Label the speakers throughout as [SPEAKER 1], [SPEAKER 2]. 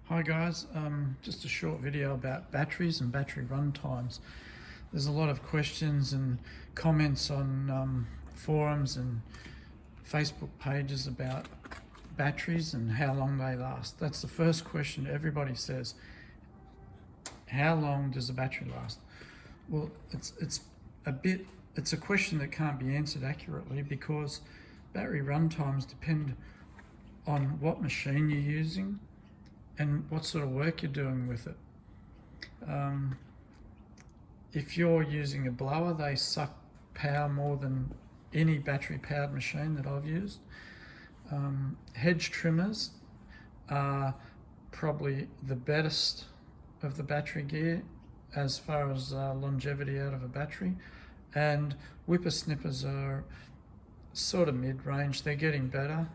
[SPEAKER 1] Hi guys, just a short video about batteries and battery run times. There's a lot of questions and comments on forums and Facebook pages about batteries and how long they last. That's the first question everybody says. How long does a battery last? Well, it's a question that can't be answered accurately because battery run times depend on what machine you're using and what sort of work you're doing with it. If you're using a blower, they suck power more than any battery powered machine that I've used. Hedge trimmers are probably the best of the battery gear as far as longevity out of a battery, and whippersnippers are sort of mid-range. They're getting better.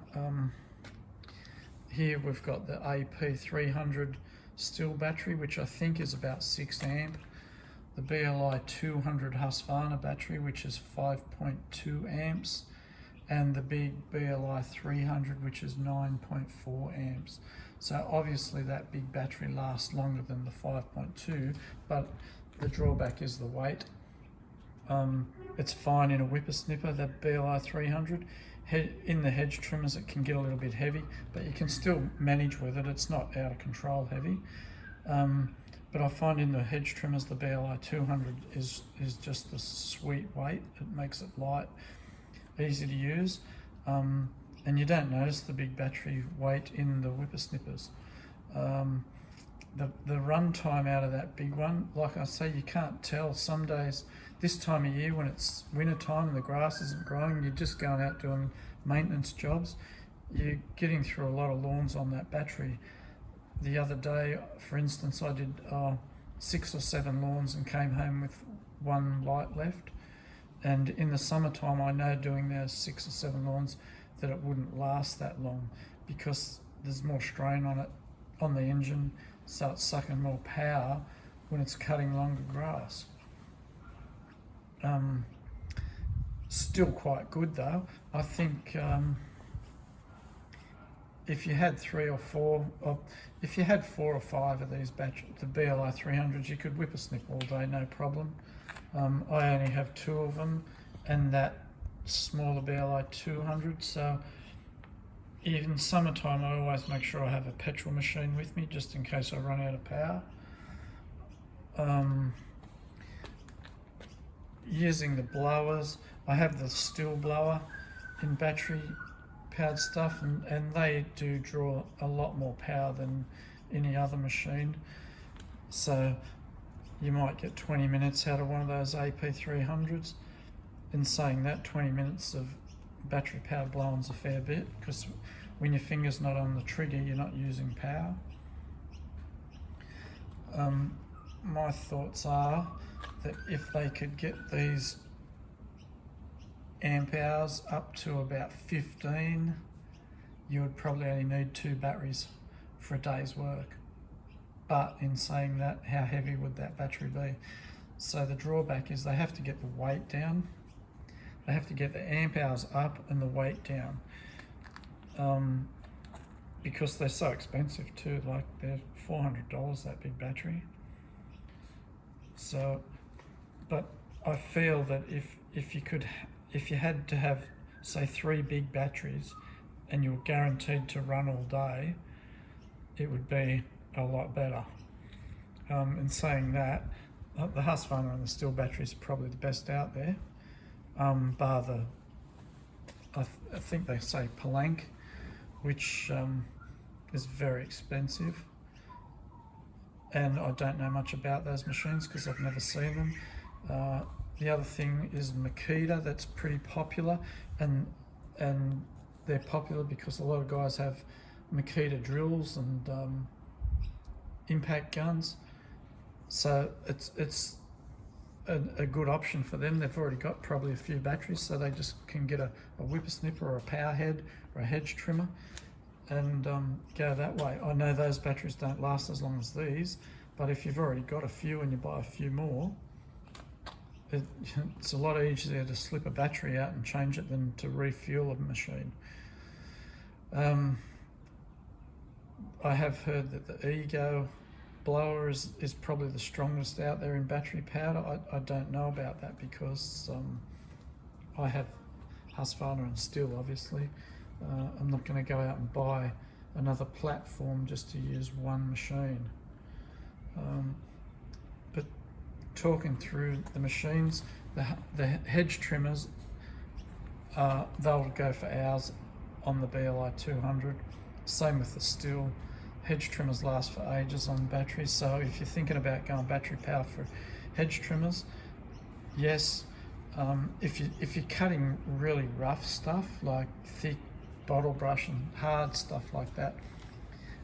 [SPEAKER 1] Here we've got the AP300 Stihl battery, which I think is about 6 amp. The BLI 200 Husqvarna battery, which is 5.2 amps. And the big BLI 300, which is 9.4 amps. So obviously that big battery lasts longer than the 5.2, but the drawback is the weight. It's fine in a whippersnipper, that BLI 300. In the hedge trimmers it can get a little bit heavy, but you can still manage with it. It's not out of control heavy. But I find in the hedge trimmers the BLI 200 is just the sweet weight. It makes it light, easy to use, and you don't notice the big battery weight in the whippersnippers. The run time out of that big one, like I say, you can't tell. Some days, this time of year when it's winter time and the grass isn't growing, you're just going out doing maintenance jobs, you're getting through a lot of lawns on that battery. The other day, for instance, I did 6 or 7 lawns and came home with 1 light left. And in the summertime, I know doing those 6 or 7 lawns that it wouldn't last that long because there's more strain on it, on the engine, so it's sucking more power when it's cutting longer grass. Still quite good though. I think if you had 3 or 4, or if you had 4 or 5 of these the BLI 300s, you could whippersnip all day, no problem. I only have 2 of them and that smaller BLI 200, so even summertime I always make sure I have a petrol machine with me just in case I run out of power. Using the blowers, I have the Stihl blower in battery powered stuff, and they do draw a lot more power than any other machine. So you might get 20 minutes out of one of those AP300s. In saying that, 20 minutes of battery powered blowing's a fair bit, because when your finger's not on the trigger, you're not using power. My thoughts are that if they could get these amp hours up to about 15, you would probably only need 2 batteries for a day's work. But in saying that, how heavy would that battery be? So the drawback is they have to get the weight down. They have to get the amp hours up and the weight down, because they're so expensive too. Like, they're $400, that big battery. So, but I feel that if you had to have, say, 3 big batteries and you were guaranteed to run all day, it would be a lot better. In saying that, the Husqvarna and the Stihl batteries are probably the best out there, bar the, I think they say Palank, which is very expensive. And I don't know much about those machines because I've never seen them. The other thing is Makita, that's pretty popular, and they're popular because a lot of guys have Makita drills and impact guns, so it's a good option for them. They've already got probably a few batteries, so they just can get a whippersnipper or a power head or a hedge trimmer and go that way. I know those batteries don't last as long as these, but if you've already got a few and you buy a few more, it's a lot easier to slip a battery out and change it than to refuel a machine. I have heard that the Ego blower is probably the strongest out there in battery powered. I don't know about that because I have Husqvarna and Stihl, obviously. I'm not going to go out and buy another platform just to use one machine. But talking through the machines, the hedge trimmers, they'll go for hours on the BLI 200. Same with the Stihl. Hedge trimmers last for ages on batteries. So if you're thinking about going battery power for hedge trimmers, yes. If you're cutting really rough stuff like thick bottle brush and hard stuff like that,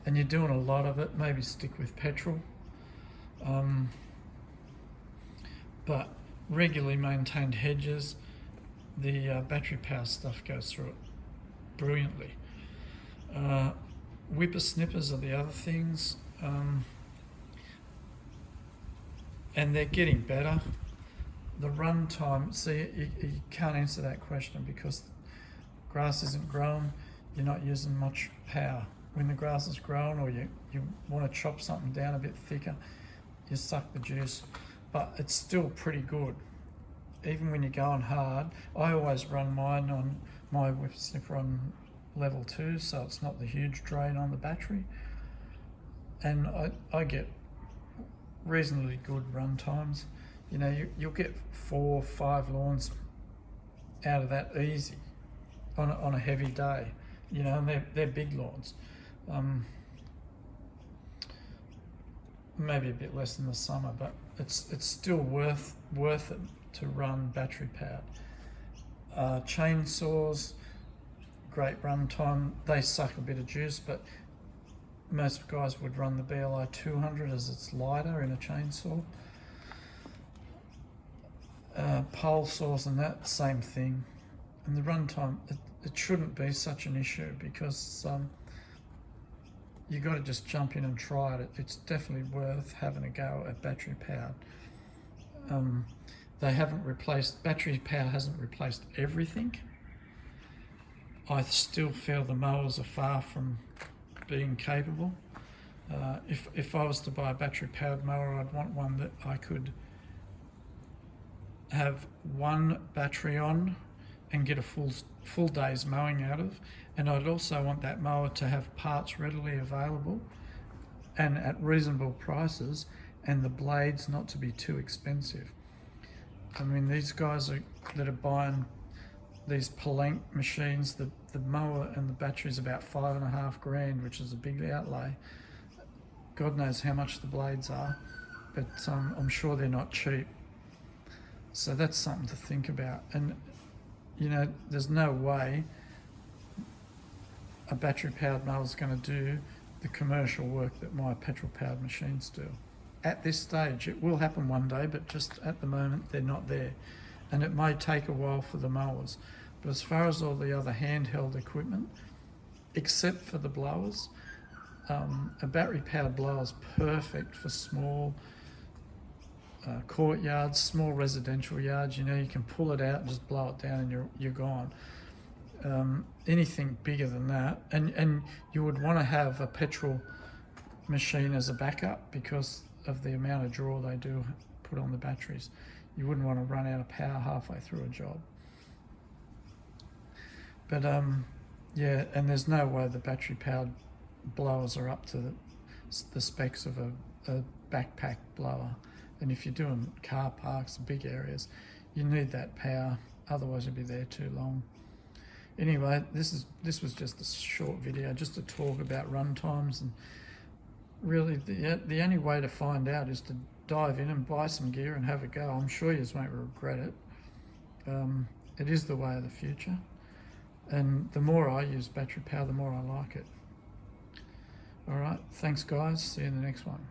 [SPEAKER 1] and you're doing a lot of it, maybe stick with petrol. But regularly maintained hedges, the battery power stuff goes through it brilliantly. Whippersnippers are the other things, and they're getting better. The run time, see, you can't answer that question because grass isn't grown, you're not using much power. When the grass is grown or you want to chop something down a bit thicker, you suck the juice, but it's still pretty good. Even when you're going hard, I always run mine on my whippersnipper on level 2, so it's not the huge drain on the battery, and I get reasonably good run times. You know, you'll get 4 or 5 lawns out of that easy on a heavy day. You know, and they're big lawns. Maybe a bit less in the summer, but it's still worth it to run battery powered. Chainsaws, great run time. They suck a bit of juice, but most guys would run the BLI 200 as it's lighter in a chainsaw. Pole saws and that, same thing. And the run time, it shouldn't be such an issue because you got to just jump in and try it. It's definitely worth having a go at battery powered. Battery power hasn't replaced everything. I still feel the mowers are far from being capable. If I was to buy a battery powered mower, I'd want one that I could have one battery on and get a full day's mowing out of, and I'd also want that mower to have parts readily available and at reasonable prices, and the blades not to be too expensive. I mean, these guys that are buying these Palenque machines, the mower and the battery is about $5.5 grand, which is a big outlay. God knows how much the blades are, but I'm sure they're not cheap. So that's something to think about. And you know, there's no way a battery powered mower is going to do the commercial work that my petrol powered machines do. At this stage, it will happen one day, but just at the moment they're not there. And it may take a while for the mowers. But as far as all the other handheld equipment, except for the blowers, a battery powered blower is perfect for small courtyards, small residential yards. You know, you can pull it out and just blow it down and you're gone. Anything bigger than that, and you would want to have a petrol machine as a backup because of the amount of draw they do put on the batteries. You wouldn't want to run out of power halfway through a job. But yeah, and there's no way the battery powered blowers are up to the specs of a backpack blower. And if you're doing car parks, big areas, you need that power, otherwise you'll be there too long. Anyway, this was just a short video just to talk about run times, and really the only way to find out is to dive in and buy some gear and have a go. I'm sure you won't regret it. It is the way of the future, and the more I use battery power, the more I like it. All right, thanks guys, see you in the next one.